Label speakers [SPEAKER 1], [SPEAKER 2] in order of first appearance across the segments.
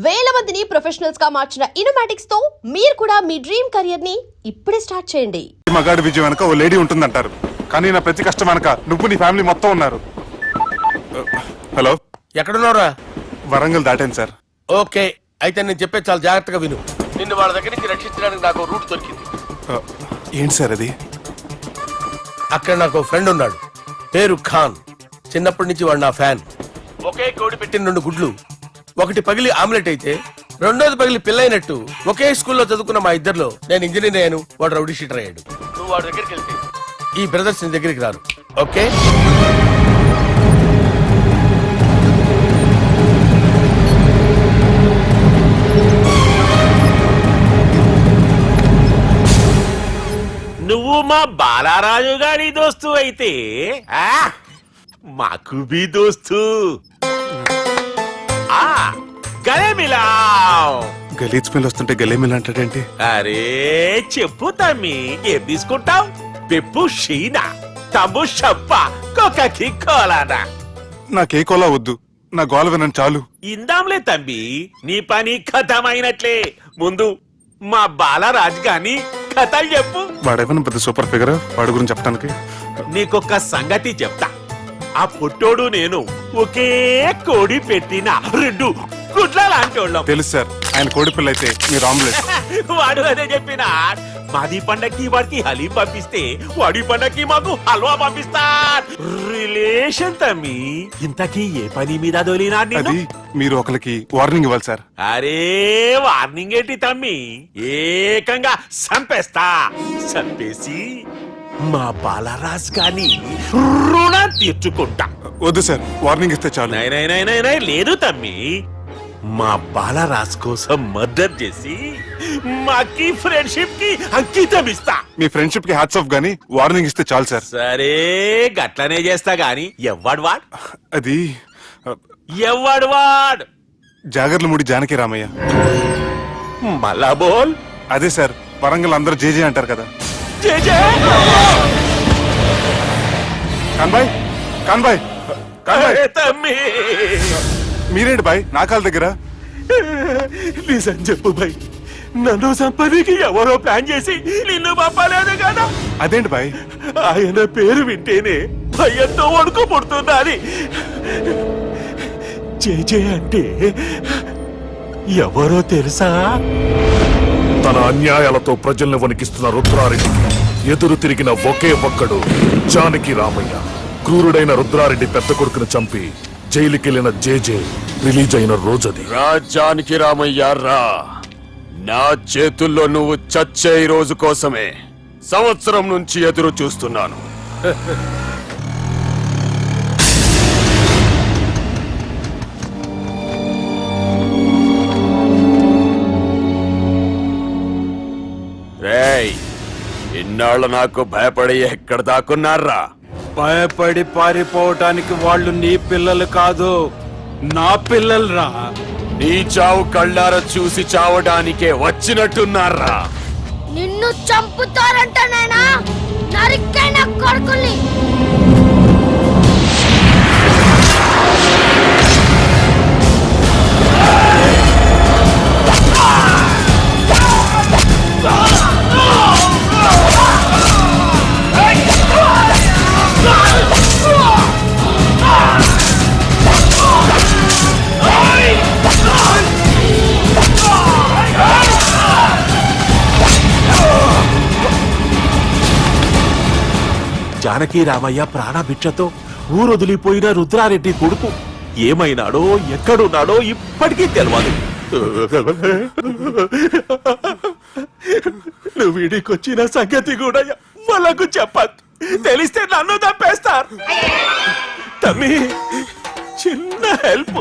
[SPEAKER 1] వేల మందిని ప్రొఫెషనల్స్ గా మార్చిన ఇనోమాటిక్స్ తో మీరు కూడా మీ డ్రీమ్ కెరియర్ ని ఇప్పుడే స్టార్ట్ చేయండి.
[SPEAKER 2] మగాడి విజయం వెనక ఓ లేడీ ఉంటుందంటారు, కానీ నా ప్రతి కష్టం వెనక నువ్వు నీ ఫ్యామిలీ మొత్తం ఉన్నారు. హలో,
[SPEAKER 3] ఎక్కడున్నారా?
[SPEAKER 2] వరంగల్ దాటాను సార్.
[SPEAKER 3] ఓకే, అయితే నేను చెప్పే చాలా జాగ్రత్తగా విను. నిన్ను వాళ్ళ దగ్గర నుంచి రక్షించడానికి నాకు రూట్ దొరికింది.
[SPEAKER 2] ఏంటి సార్ అది?
[SPEAKER 3] అక్కడ నాకు ఫ్రెండ్ ఉన్నాడు, పేరు ఖాన్. చిన్నప్పటి నుంచి వాడు నా ఫ్యాన్. ఒకే కోడి పెట్టిన 2 గుడ్లు, ఒకటి పగిలి ఆమ్లెట్ అయితే రెండోది పగిలి పిల్లైనట్టు ఒకే స్కూల్లో చదువుకున్న మా ఇద్దరిలో నేను ఇంజనీర్ అయ్యాను, వాడు రౌడీ షీటర్ అయ్యాడు. నువ్వు వాడి దగ్గరికి వెళ్తే ఈ బ్రదర్స్ నీ దగ్గరికి రారు. ఓకే,
[SPEAKER 4] నువ్వు మా బాలారాజు గారి దోస్తు అయితే మాకు బి దోస్తు. గలే మిలావ్.
[SPEAKER 2] గలీజ్ స్మెల్ వస్తుంటే గలే మిల్ అంటాడేంటి?
[SPEAKER 4] అరే చెప్పు తమ్మి, ఏం తీసుకుంటావు? పెప్పు షీనా, తమ్ము షప్ప, కొకకి కోలానా?
[SPEAKER 2] నాకే కోలా వద్దు, నా గోల వినండి చాలు.
[SPEAKER 4] ఇందాంలే తమ్మి, నీ పని ఖతమైనట్లే. ముందు మా బాలరాజు గాని కథలు చెప్పు.
[SPEAKER 2] వాడేమైనా పెద్ద సూపర్ ఫిగర్, వాడి గురించి చెప్పడానికి.
[SPEAKER 4] నీకొక్క సంగతి చెప్తా. ఆ పుట్టోడు నేను ఒకే కోడి పెట్టిన 2 గుడ్ల లాంటి వాళ్ళం.
[SPEAKER 2] తెలుసు సార్, ఆయన కోడి పిల్ల అయితే మీరు ఆమ్లెట్.
[SPEAKER 4] వాడు అదే చెప్పిన. మాది పండక్కి వాడికి హలీం పంపిస్తే వాడి పండక్కి మాకు హల్వా పంపిస్తా. రిలేషన్ తమ్మి. ఇంతకీ ఏ పని మీద దొలినా?
[SPEAKER 2] అది మీరు ఒకరికి వార్నింగ్ ఇవ్వాలి సార్.
[SPEAKER 4] అరే వార్నింగ్ ఏంటి తమ్మి, ఏకంగా సంపేస్తా. సంపేసి మా బాలరాజ్ గాని రుణం తీర్చుకుంటా.
[SPEAKER 2] వద్దు సార్, వార్నింగ్ ఇస్తే చాలు.
[SPEAKER 4] నై లేదు తమ్మి, మా బాలరాజ్ కోసం మర్డర్ చేసి మాకి ఫ్రెండ్షిప్ కి అంకితం ఇస్తా.
[SPEAKER 2] మీ ఫ్రెండ్షిప్ కి హ్యాట్స్ ఆఫ్ గానీ వార్నింగ్ ఇస్తే చాలు సార్.
[SPEAKER 4] సరే గట్లనే చేస్తా గాని ఎవ్వడు వాడ్?
[SPEAKER 2] అది
[SPEAKER 4] ఎవ్వడు వాడ్?
[SPEAKER 2] జాగర్లమూడి జానకి రామయ్య.
[SPEAKER 4] మళ్ళా బోల్.
[SPEAKER 2] అదే సార్, వరంగల్ అందరూ జేజే అంటారు కదా. కాన్బాయ్, కాన్బాయ్, కాన్బాయ్.
[SPEAKER 4] తమ్మి
[SPEAKER 2] మీరేంటి బాయ్ నా కాళ్ళ దగ్గర?
[SPEAKER 4] నిజం చెప్పు బాయ్, నన్ను సంపదికి ఎవరో ప్లాన్ చేసి నిన్ను పంపలేదు కదా?
[SPEAKER 2] అదేంటి బాయ్?
[SPEAKER 4] ఆయన పేరు వింటేనే భయంతో వణుకు పుడుతున్నది. జేజే అంటే ఎవరో తెలుసా?
[SPEAKER 5] తన అన్యాయాలతో ప్రజల్ని వణికిస్తున్న రుద్రారెడ్డికి ఎదురు తిరిగిన ఒకే ఒక్కడు జానకి రామయ్య. క్రూరుడైన రుద్రారెడ్డి పెద్ద కొడుకును చంపి జైలుకెళ్లిన జేజే రిలీజ్ అయిన రోజది.
[SPEAKER 6] రా జానకి రామయ్య రా, నా చేతుల్లో నువ్వు చచ్చే రోజు కోసమే సంవత్సరం నుంచి ఎదురు చూస్తున్నాను. రేయ్, ఇన్నాళ్ళు నాకు భయపడి ఎక్కడ దాక్కున్నారా?
[SPEAKER 7] భయపడి పారిపోవటానికి వాళ్ళు నీ పిల్లలు కాదు, నా పిల్లలు రా.
[SPEAKER 6] నీ చావు కళ్ళారా చూసి చావడానికే వచ్చినట్టున్నారా?
[SPEAKER 8] నిన్ను చంపుతారంట నేనా? నరికైన కొడుకుల్ని.
[SPEAKER 4] జానకి రామయ్య ప్రాణభిక్షతో ఊరొదిలిపోయిన రుద్రారెడ్డి కొడుకు ఏమైనాడో ఎక్కడున్నాడో ఇప్పటికీ తెలియదు. నువ్వు వీడికొచ్చిన సంగతి కూడా వాళ్ళకు చెప్పద్దు, తెలిస్తే నన్ను తప్పేస్తారు. తమ్మి చిన్న హెల్ప్,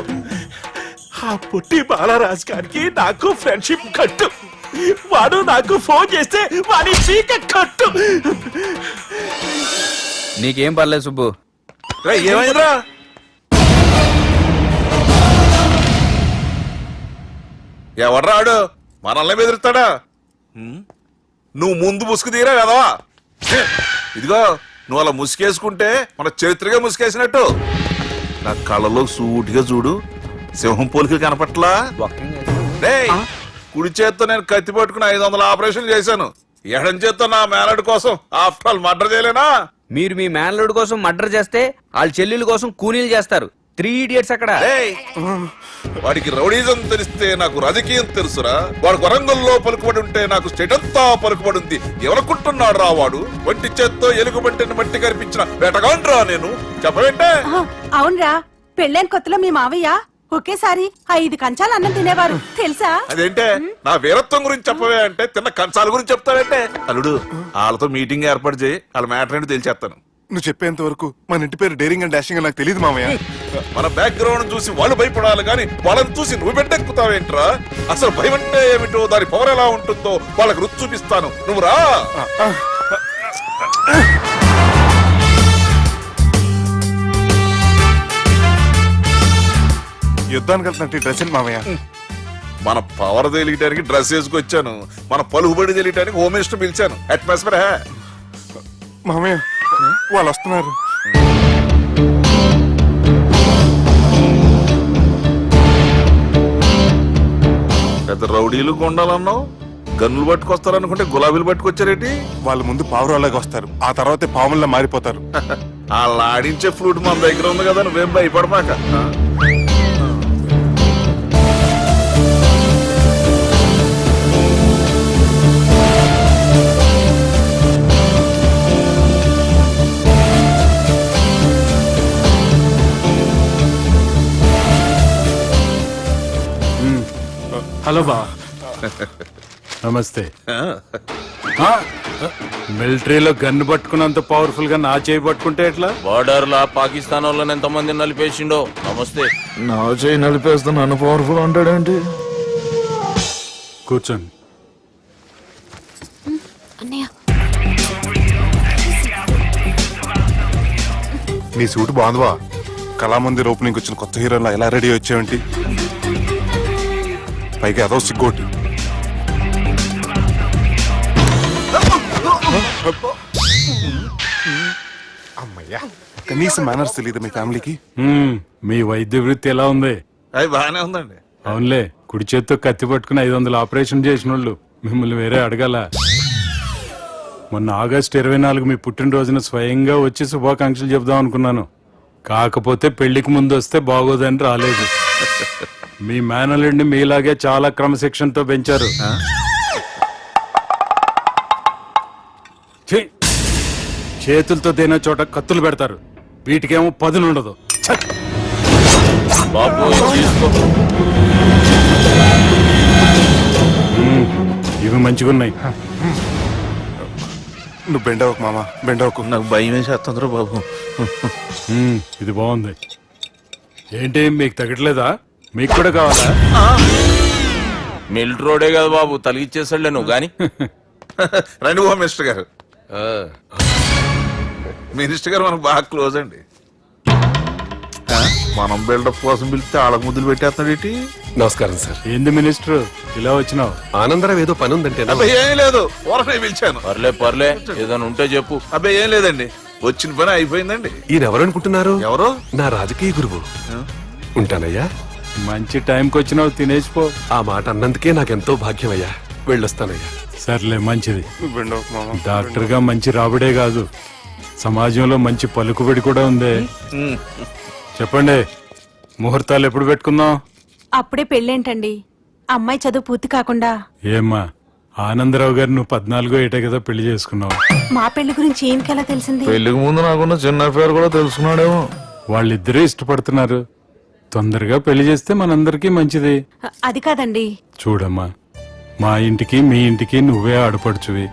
[SPEAKER 4] ఆ పుట్టి బాలరాజ్ గారికి నాకు ఫ్రెండ్షిప్ కట్టు. వాడు నాకు ఫోన్ చేస్తే వాడి పీక కట్టు.
[SPEAKER 7] నీకేం పర్లేదు సుబ్బు.
[SPEAKER 3] ఏమైందిరా?
[SPEAKER 9] ఎవర్రాడు మనల్ని బెదిరిస్తాడా? నువ్వు ముందు ముసుగు తీరా కదవా? ఇదిగో నువ్వు అలా ముసుకేసుకుంటే మన చరిత్రగా ముసుకేసినట్టు. నా కళ్ళలో సూటిగా చూడు, సింహం పోలికలు కనపట్లా? డేయ్, కుడి చేత్తో నేను కత్తి పట్టుకుని 500 ఆపరేషన్ చేశాను. ఎడం చేత్తో నా మేనడు కోసం ఆఫ్టర్ ఆల్ మర్డర్ చేయలేనా?
[SPEAKER 10] మీరు మీ మేనల్లుడి కోసం మర్డర్ చేస్తే వాళ్ళ చెల్లెల కోసం కూనీలు చేస్తారు. 3 ఇడియట్స్ అక్కడ.
[SPEAKER 9] డేయ్, వాడికి రౌడీజం తెలిస్తే నాకు రాజకీయం తెలుసురా. వాడు వరంగల్లో పలుకుబడి ఉంటే నాకు స్టేట్ అంతా పలుకుబడి ఉంది. ఎవరనుకుంటున్నాడు రా వాడు? ఒంటి చేత్తో ఎలుగుబంటిని మట్టి కనిపించిన వేటగాండ్రా నేను. చెప్పవేంటే?
[SPEAKER 11] అవునరా, పెళ్ళైన కొత్తలో మీ మావయ్య ఒకేసారి 5 కంచాలు అన్నం తినేవారు తెలుసా?
[SPEAKER 9] అదేంటే నా వీరత్వం గురించి చెప్పవే అంటే తిన్న కంచాల గురించి చెప్తావేంటే? అల్లుడు, వాళ్ళతో మీటింగ్ ఏర్పాటు చేయి, వాళ్ళ మ్యాటర్ ఏంటో తెలిసేస్తాను.
[SPEAKER 2] నువ్వు చెప్పేంత వరకు మన ఇంటి పేరు డేరింగ్ అండ్ డాషింగ్ అని నాకు తెలియదు మామయ్య.
[SPEAKER 9] మన బ్యాక్గ్రౌండ్ చూసి వాళ్ళు భయపడాలి కానీ వాళ్ళని చూసి నువ్వు బిడ్డెక్కుతావేంట్రా? అసలు భయం అంటే ఏమిటో, దాని పవర్ ఎలా ఉంటుందో వాళ్ళకి రుచి చూపిస్తాను. నువ్వు రా.
[SPEAKER 2] యుద్ధానికి వెళ్తున్నట్టు డ్రెస్ ఏంటి మామయ్య?
[SPEAKER 9] మన పవర్ తెలియటానికి డ్రెస్ వేసుకొచ్చాను, మన పలుకుబడి తెలియటానికి హోమ్ మినిస్టర్ పిలిచాను. అట్మాస్ఫియర్ హే.
[SPEAKER 2] మామయ్య వాళ్ళు వస్తున్నారు.
[SPEAKER 9] పెద్ద రౌడీలు కొండాలన్నావు, గన్నులు పట్టుకొస్తారనుకుంటే గులాబీలు పట్టుకొచ్చారేటి?
[SPEAKER 2] వాళ్ళ ముందు పావురాలాగా వస్తారు, ఆ తర్వాతే పాముల్లా మారిపోతారు.
[SPEAKER 9] వాళ్ళు ఆడించే ఫ్లూట్ మన దగ్గర ఉంది కదా, నువ్వేం భయపడమాక.
[SPEAKER 7] హలో బా, నమస్తే. మిలిటరీలో గన్ను పట్టుకున్నంత పవర్ఫుల్ గా నా చేయి పట్టుకుంటే ఎట్లా?
[SPEAKER 6] బార్డర్ లా పాకిస్తాన్ వాళ్ళని ఎంతమంది నలిపేసిండో. నమస్తే.
[SPEAKER 9] నా చేయి నలిపేస్తా నన్ను పవర్ఫుల్ అంటాడేంటి?
[SPEAKER 7] కూర్చోండి.
[SPEAKER 8] అన్నయ్య,
[SPEAKER 2] నీ సూట్ బాగుందివా? కళామందిర్ ఓపెనింగ్ వచ్చిన కొత్త హీరోలా ఎలా రెడీ వచ్చావేంటి? పైగా అదో సిగ్గోటి. అమ్మయ్యా, కనీసం మేనర్స్ తెలియదు మీ ఫ్యామిలీకి.
[SPEAKER 7] మీ వైద్య వృత్తి ఎలా ఉంది?
[SPEAKER 9] అది బాగానే ఉందండి.
[SPEAKER 7] అవునులే, కుడి చేత్తో కత్తి పట్టుకుని 500 ఆపరేషన్ చేసిన వాళ్ళు మిమ్మల్ని వేరే అడగాల. మొన్న ఆగస్టు 24 మీ పుట్టినరోజున స్వయంగా వచ్చి శుభాకాంక్షలు చెప్దాం అనుకున్నాను. కాకపోతే పెళ్లికి ముందు వస్తే బాగోదని రాలేదు. మీ మేనల్లుడిని మీలాగే చాలా క్రమశిక్షణతో పెంచారు. ఛీ! చేతులతో తినే చోట కత్తులు పెడతారు, వీటికేమో పదులు ఉండదు. ఛ!
[SPEAKER 6] బాబు తీసుకో.
[SPEAKER 7] ఇవి మంచిగున్నాయి.
[SPEAKER 2] నువ్వు బెండవకు మామ, బెండవకు.
[SPEAKER 9] నాకు భయం వేసేస్తుందిరా బాబు.
[SPEAKER 7] ఇది బాగుంది. ఏంటి మీకు తగ్గట్లేదా? మీకు కూడా కావాలా?
[SPEAKER 6] మిలిటరీ రోడే కదా బాబు, తలిగిచ్చేసాడులే నువ్వు గాని.
[SPEAKER 9] రండి హోమ్ మినిస్టర్ గారు. మినిస్టర్ గారు మనకు బాగా క్లోజ్ అండి. మనం బిల్డప్ కోసం పిలిస్తే ఆళ్ళ ముద్దులు పెట్టేస్తున్నాడు ఏంటి?
[SPEAKER 3] నమస్కారం సార్.
[SPEAKER 7] ఏంది మినిస్టర్ ఇలా వచ్చినావు?
[SPEAKER 3] ఆనందరావు ఏదో పని ఉందంటే
[SPEAKER 9] అబ్బాయి ఏం లేదు, ఊరనే పిలిచాను.
[SPEAKER 6] పర్లే ఏదైనా ఉంటే చెప్పు.
[SPEAKER 9] అబ్బాయి ఏం లేదండి, వచ్చిన పని అయిపోయిందండి.
[SPEAKER 3] ఈయన ఎవరనుకుంటున్నారు?
[SPEAKER 9] ఎవరు?
[SPEAKER 3] నా రాజకీయ గురువు. ఉంటానయ్యా.
[SPEAKER 7] మంచి టైంకి వచ్చినావు, తినేసిపో.
[SPEAKER 3] ఆ మాట అన్నందుకే నాకెంతో భాగ్యమయ్యా. వెళ్ళొస్తానయ్యా.
[SPEAKER 7] సర్లే, మంచిది.
[SPEAKER 2] నువ్వు బెండవకు మామ.
[SPEAKER 7] డాక్టర్ గా మంచి రాబడే కాదు, సమాజంలో మంచి పలుకుబడి కూడా ఉంది. చెప్పండి, ముహూర్తాలు ఎప్పుడు పెట్టుకుందాం?
[SPEAKER 11] అప్పుడే పెళ్ళేంటండి, అమ్మాయి చదువు పూర్తి కాకుండా.
[SPEAKER 7] ఏమ్మా, ఆనందరావు గారు నువ్వు 14 ఏటే కదా పెళ్లి చేసుకున్నావు.
[SPEAKER 11] మా పెళ్లి గురించి ఈయనకెలా తెలిసింది?
[SPEAKER 9] పెళ్లికి ముందు నాకున్న చిన్న పేరు కూడా తెలుసుకున్నాడేమో.
[SPEAKER 7] వాళ్ళిద్దరే ఇష్టపడుతున్నారు, తొందరగా పెళ్లి చేస్తే మనందరికీ మంచిది.
[SPEAKER 11] అది కాదండి.
[SPEAKER 7] చూడమ్మా, మా ఇంటికి మీ ఇంటికి నువ్వే ఆడపడుచువి.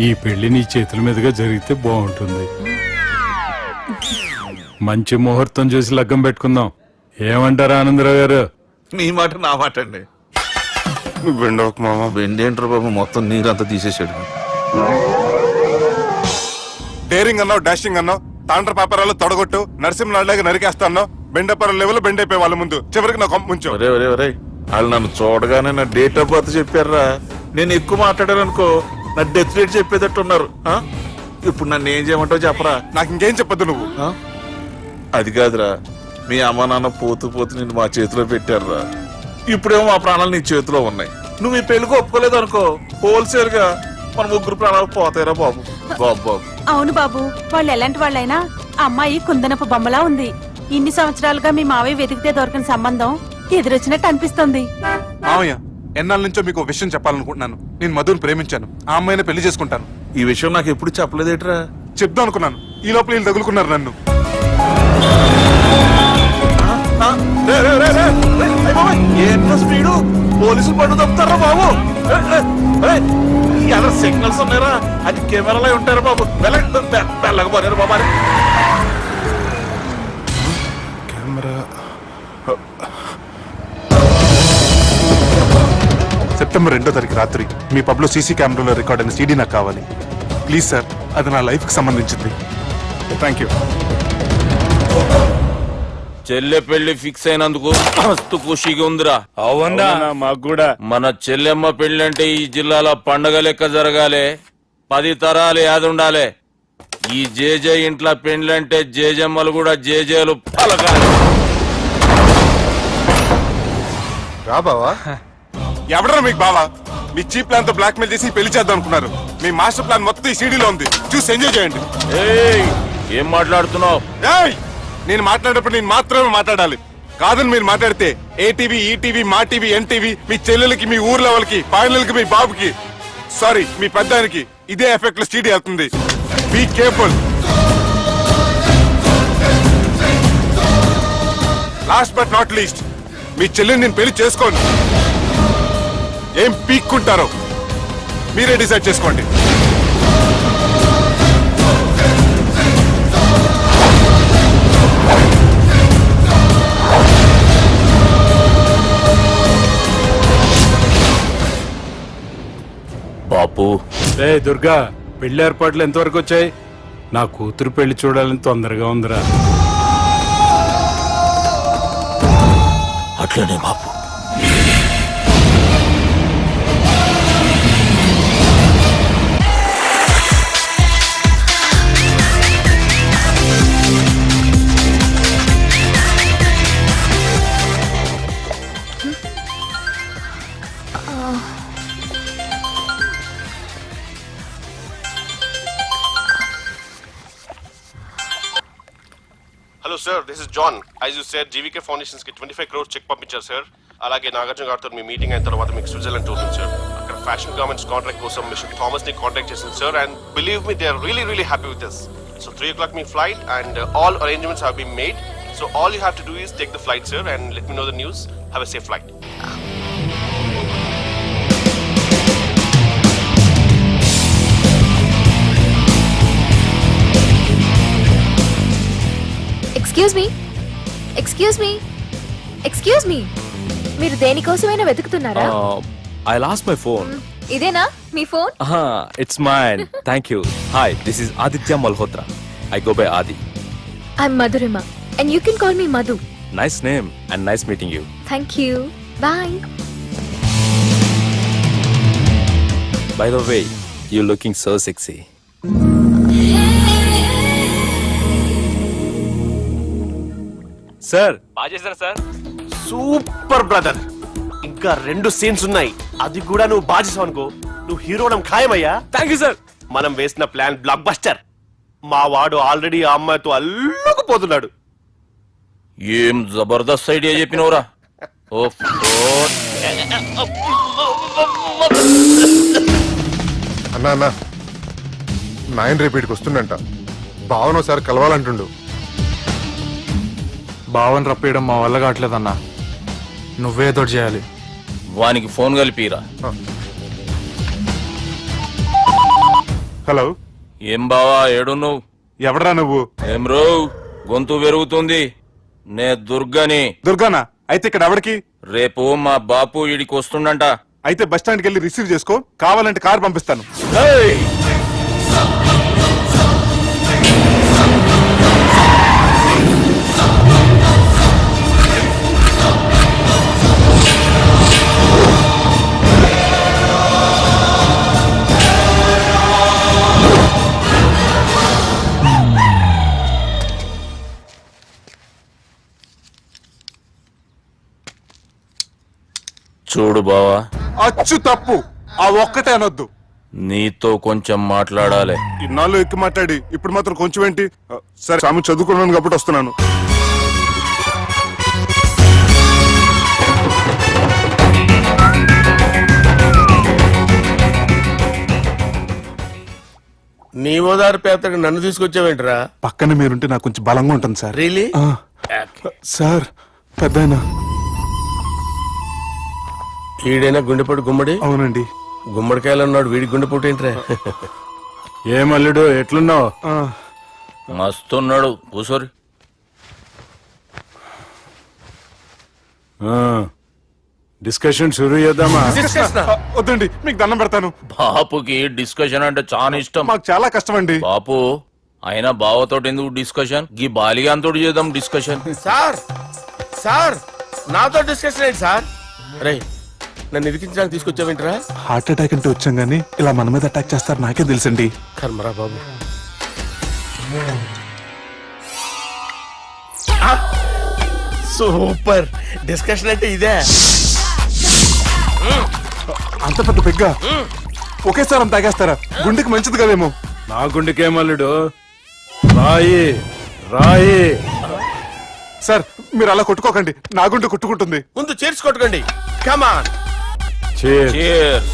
[SPEAKER 7] ఈ పెళ్లి నీ చేతుల మీదుగా జరిగితే బాగుంటుంది. మంచి ముహూర్తం చూసి లగ్గం పెట్టుకుందాం. ఏమంటారు ఆనందరావు గారు?
[SPEAKER 9] నీ మాట నా మాట అండి.
[SPEAKER 2] నువ్వు బెండవకు మామ.
[SPEAKER 9] బెండేంటారు బాబు, మొత్తం నీరంతా తీసేసాడు.
[SPEAKER 2] డేరింగ్ అన్నావు, డాషింగ్ అన్నావు, తాండ్ర పాపరాలు తొడగొట్టు, నరసింహలాగా నరికేస్తా అన్నావు. బెండపర లెవెల్ బెండ్ అయిపోయి వాళ్ళ ముందు చివరికి నా కొంప ముంచు.
[SPEAKER 9] ఒరే ఒరే ఒరే, వాళ్ళు నన్ను చూడగానే నా డేట్ ఆఫ్ బర్త్ చెప్పారా? నేను ఎక్కువ మాట్లాడాను అనుకో, నా డెత్ రేట్ చెప్పేటట్టున్నారు. ఇప్పుడు నన్ను ఏం చేయమంటావు చెప్పరా?
[SPEAKER 2] నాకు ఇంకేం చెప్పొద్దు నువ్వు.
[SPEAKER 9] అది కాదురా, మీ అమ్మ నాన్న పోతూ పోతూ నిన్ను మా చేతిలో పెట్టారురా. ఇప్పుడేమో మా ప్రాణాలు నీ చేతిలో ఉన్నాయి. నువ్వు ఈ పెళ్లికి ఒప్పుకోలేదు అనుకో, హోల్సేల్ గా మన ముగ్గురు ప్రాణాలు పోతాయిరా బాబు. బాబు
[SPEAKER 11] అవును బాబు, వాళ్ళు ఎలాంటి వాళ్ళైనా అమ్మాయి కుందనపు బొమ్మలా ఉంది. ఇన్ని సంవత్సరాలుగా మీ మావయ్య వెతికితే దొరకని సంబంధం ఎదురొచ్చినట్టు అనిపిస్తుంది.
[SPEAKER 2] మామయ్య, ఎన్నాళ్ళ నుంచో మీకు విషయం చెప్పాలనుకుంటున్నాను. నేను మధుని ప్రేమించాను. ఆ అమ్మాయిని పెళ్లి చేసుకుంటాను.
[SPEAKER 9] ఈ విషయం నాకు ఎప్పుడు చెప్పలేదేట్రా?
[SPEAKER 2] చెప్దాం అనుకున్నాను, ఈ లోపల వీళ్ళు తగులుకున్నారు నన్ను.
[SPEAKER 9] ఏంటో స్పీడు, పోలీసులు పన్ను తప్పుతారా బాబు? ఎలా సిగ్నల్స్ ఉన్నారా? అది కెమెరాలో ఉంటారా బాబు? వెళ్ళకపోయారు బాబా.
[SPEAKER 2] కెమెరా సెప్టెంబర్ 2వ తారీఖు రాత్రి మీ పబ్లో సీసీ కెమెరాలో రికార్డ్ అయిన సీడీ నాకు కావాలి ప్లీజ్ సార్. అది నా లైఫ్ కి సంబంధించింది. Thank you.
[SPEAKER 6] చెల్లె పెళ్లి ఫిక్స్ అయినందుకు మస్తు ఖుషిగా ఉందిరా.
[SPEAKER 3] అవునా? మాకు కూడా.
[SPEAKER 6] మన చెల్లెమ్మ పెళ్లి అంటే ఈ జిల్లాలో పండగ లెక్క జరగాలి. 10 తరాలు యాదుండాలి. ఈ జేజే ఇంట్లో పెండ్లంటే జేజమ్మలు కూడా జేజేలు పలకాలి.
[SPEAKER 2] రా బావా. ఎవడరా మీకు బావా? మీ చీప్ ప్లాన్ తో బ్లాక్ మెయిల్ చేసి పెళ్లి చేద్దాం అనుకున్నారు. మీ మాస్టర్ ప్లాన్ మొత్తం ఈ సీడీలో ఉంది. చూసి ఎంజాయ్ చేయండి.
[SPEAKER 6] ఏయ్, ఏం మాట్లాడుతున్నావు?
[SPEAKER 2] ఏయ్, నేను మాట్లాడేటప్పుడు నేను మాత్రమే మాట్లాడాలి. కాదని మీరు మాట్లాడితే ఏటీవీ, ఈటీవీ, మా టీవీ, ఎన్టీవీ, మీ చెల్లెలకి, మీ ఊర్ల వాళ్ళకి, ఫైనల్ కి మీ బాబుకి, సారీ మీ పెద్దానికి ఇదే ఎఫెక్ట్ లో సీడీ అవుతుంది. Be careful. Last but not least, మీ చెల్లెని నేను పెళ్లి చేసుకోను. ఏం పీక్కుంటారో మీరే డిసైడ్ చేసుకోండి.
[SPEAKER 6] బాపు,
[SPEAKER 7] రే దుర్గా, పెళ్లి ఏర్పాట్లు ఎంతవరకు వచ్చాయి? నా కూతురు పెళ్లి చూడాలని తొందరగా ఉందిరా.
[SPEAKER 6] అట్లనే బాపు.
[SPEAKER 12] Hello sir, this is John. As you said, GVK foundations కి 25 crores చెక్ పంపించారు సార్. అలాగే నాగార్జున గారితో మీ మీటింగ్ అయిన తర్వాత మీకు స్విట్జర్లాండ్ టూర్ ఉంది సార్. అక్కడ ఫ్యాషన్ గార్మెంట్స్ కాంట్రాక్ట్ కోసం మిస్టర్ థామస్ ని కాంటాక్ట్ చేసింది sir. And believe me, they are really happy with this. So 3 o'clock మీ flight and all arrangements have been made. So all you have to do is take the flight sir and let me know the news. Have a safe flight.
[SPEAKER 8] Excuse me, మీరు దేనికోసమైనా వెతుకుతున్నారా?
[SPEAKER 6] I lost my phone.
[SPEAKER 8] ఇదేనా మీ phone?
[SPEAKER 6] It's mine. Thank you. Hi, this is Aditya Malhotra. I go by Adi.
[SPEAKER 8] I'm Madhurima and you can call me Madhu.
[SPEAKER 6] Nice name and nice meeting you.
[SPEAKER 8] Thank you. Bye.
[SPEAKER 6] By the way, you looking so sexy.
[SPEAKER 4] Sir,
[SPEAKER 6] బాగా చేశారు sir.
[SPEAKER 4] Super brother. ఇంకా 2 scenes ఉన్నాయి. అది కూడా నువ్వు బాగా చేసావు అనుకో, నువ్వు హీరోడం ఖాయమయ్యా.
[SPEAKER 6] Thank you sir.
[SPEAKER 4] మనం వేసిన ప్లాన్ బ్లాక్ బస్టర్. మా వాడు ఆల్రెడీ ఆ అమ్మాయితో అల్లుకుపోతున్నాడు.
[SPEAKER 6] ఏం జబర్దస్త్ ఐడియా చెప్పినవురా.
[SPEAKER 2] అన్నా అన్నా, నాయన రేపు ఇక్కడికి వస్తుండంట. భావన ఒకసారి కలవాలంటుండు.
[SPEAKER 7] భావన రప్పేయడం మా వల్ల కావట్లేదన్నా. నువ్వేదో చేయాలి.
[SPEAKER 6] వానికి ఫోన్ కలిపిరా.
[SPEAKER 2] హలో.
[SPEAKER 6] ఏం బావా, ఏడున్నావు?
[SPEAKER 2] ఎవడరా నువ్వు?
[SPEAKER 6] ఏం రో, గొంతు పెరుగుతుంది. నే దుర్గని.
[SPEAKER 2] దుర్గానా? అయితే ఇక్కడ ఎవడికి?
[SPEAKER 6] రేపు మా బాపు ఈడికి వస్తుండంట.
[SPEAKER 2] అయితే బస్ స్టాండ్కి వెళ్ళి రిసీవ్ చేసుకో, కావాలంటే కార్ పంపిస్తాను.
[SPEAKER 6] చూడు బావా,
[SPEAKER 2] అచ్చు తప్పు. ఆ ఒక్కటే అనొద్దు.
[SPEAKER 6] నీతో కొంచెం మాట్లాడాలి.
[SPEAKER 2] ఇన్నాళ్ళు ఎక్కి మాట్లాడి ఇప్పుడు మాత్రం కొంచెం ఏంటి? సరే స్వామి, చదువుకున్నాను కాబట్టి వస్తున్నాను.
[SPEAKER 3] నీ ఓదారు పేతకు నన్ను తీసుకొచ్చావేంట్రా?
[SPEAKER 2] పక్కన మీరుంటే నాకు కొంచెం బలంగా ఉంటుంది సార్.
[SPEAKER 3] రియలీ?
[SPEAKER 2] సార్ పెద్దాయన.
[SPEAKER 3] ఈడైనా గుండెపోటు గుమ్మడి?
[SPEAKER 2] అవునండి.
[SPEAKER 3] గుమ్మడికాయలు అన్నాడు, వీడి గుండెపోటు ఏంట్రా?
[SPEAKER 7] ఏమల్లుడు ఎట్లున్నావు?
[SPEAKER 6] మస్తున్నాడు కూసోరి.
[SPEAKER 7] డిస్కషన్ షురూ చేద్దామా?
[SPEAKER 2] వద్దండి, మీకు దండం పెడతాను.
[SPEAKER 6] బాపుకి డిస్కషన్ అంటే చాలా ఇష్టం.
[SPEAKER 2] మాకు చాలా కష్టం అండి.
[SPEAKER 6] బాపు అయినా బావతోటి ఎందుకు డిస్కషన్? గీ బాలిగాంతోటి చేద్దాం డిస్కషన్.
[SPEAKER 3] సార్ సార్ నాతో డిస్కషన్ ఏంటి సార్? రే, నన్ను ఇరికించడానికి తీసుకొచ్చావేంట్రా?
[SPEAKER 2] హార్ట్ అటాక్ అంటే వచ్చాం గానీ ఇలా మన మీద అటాక్ చేస్తారు నాకే తెలుసండి.
[SPEAKER 3] కర్మరా బాబు. సూపర్ డిస్కషన్ అంటే ఇదే.
[SPEAKER 2] అంత పెద్ద పెగ్గ ఒకేసారి అంత తాగేస్తారా? గుండెకి మంచిది కదేమో.
[SPEAKER 7] నా గుండెకేమల్లుడు, రాయి రాయి.
[SPEAKER 2] సార్ మీరు అలా కొట్టుకోకండి, నా గుండె కొట్టుకుంటుంది.
[SPEAKER 3] ముందు చేర్చి కొట్టుకోండి. కమాన్.
[SPEAKER 6] Cheers.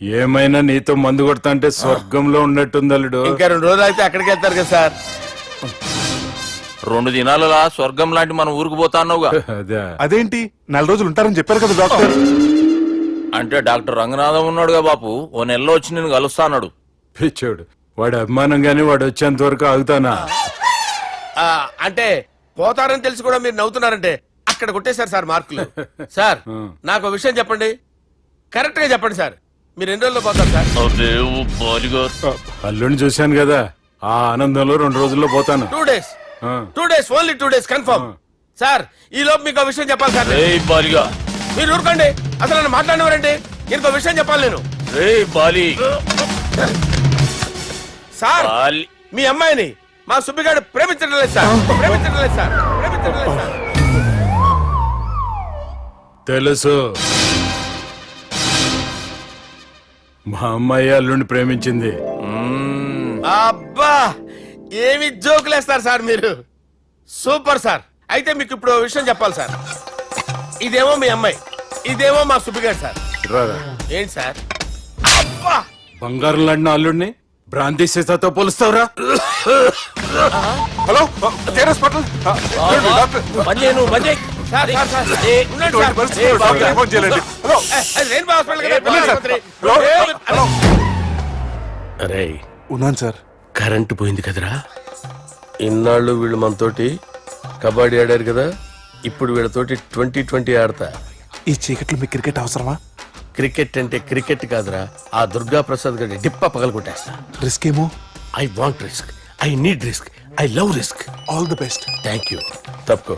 [SPEAKER 7] ఏమైనా నీతో మందు కొడతా అంటే స్వర్గంలో ఉన్నట్టుంది అల్లుడు.
[SPEAKER 3] ఇంకా 2 రోజులు అయితే అక్కడికి వెళ్తారు కదా సార్.
[SPEAKER 6] 2 దినాలలా స్వర్గం లాంటి మన ఊరికి పోతా అన్నావుగా.
[SPEAKER 7] అదే.
[SPEAKER 2] అదేంటి 4 రోజులు ఉంటారని చెప్పారు కదా డాక్టర్.
[SPEAKER 6] అంటే డాక్టర్ రంగనాథం ఉన్నాడుగా బాపు, ఓ నెలలో వచ్చి నేను కలుస్తా అన్నాడు.
[SPEAKER 7] పిచ్చోడు, వాడి అభిమానం గాని వాడు వచ్చేంత వరకు ఆగుతానా?
[SPEAKER 3] అంటే పోతారని తెలిసి కూడా మీరు నవ్వుతున్నారంటే అక్కడ కొట్టేశారు సార్ మార్కులు. సార్ నాకు ఒక విషయం చెప్పండి, కరెక్ట్ గా చెప్పండి సార్. మీరు ఎన్ని రోజుల్లో పోతారు సార్?
[SPEAKER 7] అల్లుడిని చూశాను కదా, ఆ ఆనందంలో 2 రోజుల్లో పోతాను.
[SPEAKER 3] 2 days. 2 days, only 2 days confirm. Sir ఈ లోపు మీకు విషయం చెప్పాలి సార్. మీరు ఊరుకోండి, అసలు నన్ను మాట్లాడినవారంటే ఇంకో విషయం చెప్పాలి నేను. సార్ మీ అమ్మాయిని మా సుబ్బిగాడు ప్రేమించడం లేదు సార్. ప్రేమించడం లేదు సార్. ప్రేమించడం లేదు సార్.
[SPEAKER 7] తెలుసు, మా అమ్మాయి అల్లుడిని ప్రేమించింది.
[SPEAKER 3] అబ్బా ఏమి జోకులేస్తారు సార్ మీరు. Super sir. అయితే మీకు ఇప్పుడు ఓ విషయం చెప్పాలి సార్. ఇదేమో మీ అమ్మాయి, ఇదేమో మా సుబ్బిగాడు సార్.
[SPEAKER 7] రారా.
[SPEAKER 3] ఏంటి సార్? అబ్బా
[SPEAKER 7] బంగారం లాంటి అల్లుడిని భ్రాంతి సీతతో పోలుస్తావురా?
[SPEAKER 2] Hello hospital.
[SPEAKER 3] Sir sir sir ఉండండి సార్.
[SPEAKER 2] ఫోన్ చేయాలండి. హలో
[SPEAKER 3] అది రెయిన్బో హాస్పిటల్ కదా,
[SPEAKER 2] వెళ్ళండి సార్.
[SPEAKER 3] ఆసుపత్రి.
[SPEAKER 2] హలో.
[SPEAKER 3] అరే
[SPEAKER 2] ఉన్నాను సార్.
[SPEAKER 3] కరెంటు పోయింది కదరా. ఇన్నాళ్ళు వీళ్ళు మనతోటి కబడ్డీ ఆడారు కదా, ఇప్పుడు వీళ్ళతోటి 2020 ఆడతా.
[SPEAKER 2] ఈ చీకట్లో మీకు క్రికెట్ అవసరమా?
[SPEAKER 3] క్రికెట్ అంటే క్రికెట్ కాదురా, ఆ దుర్గా ప్రసాద్ గారి డిప్ప పగల కొట్టేస్తా.
[SPEAKER 2] రిస్క్ ఏమో.
[SPEAKER 3] I want risk, I need risk, I love risk.
[SPEAKER 2] All the best.
[SPEAKER 3] Thank you. తప్పుకో.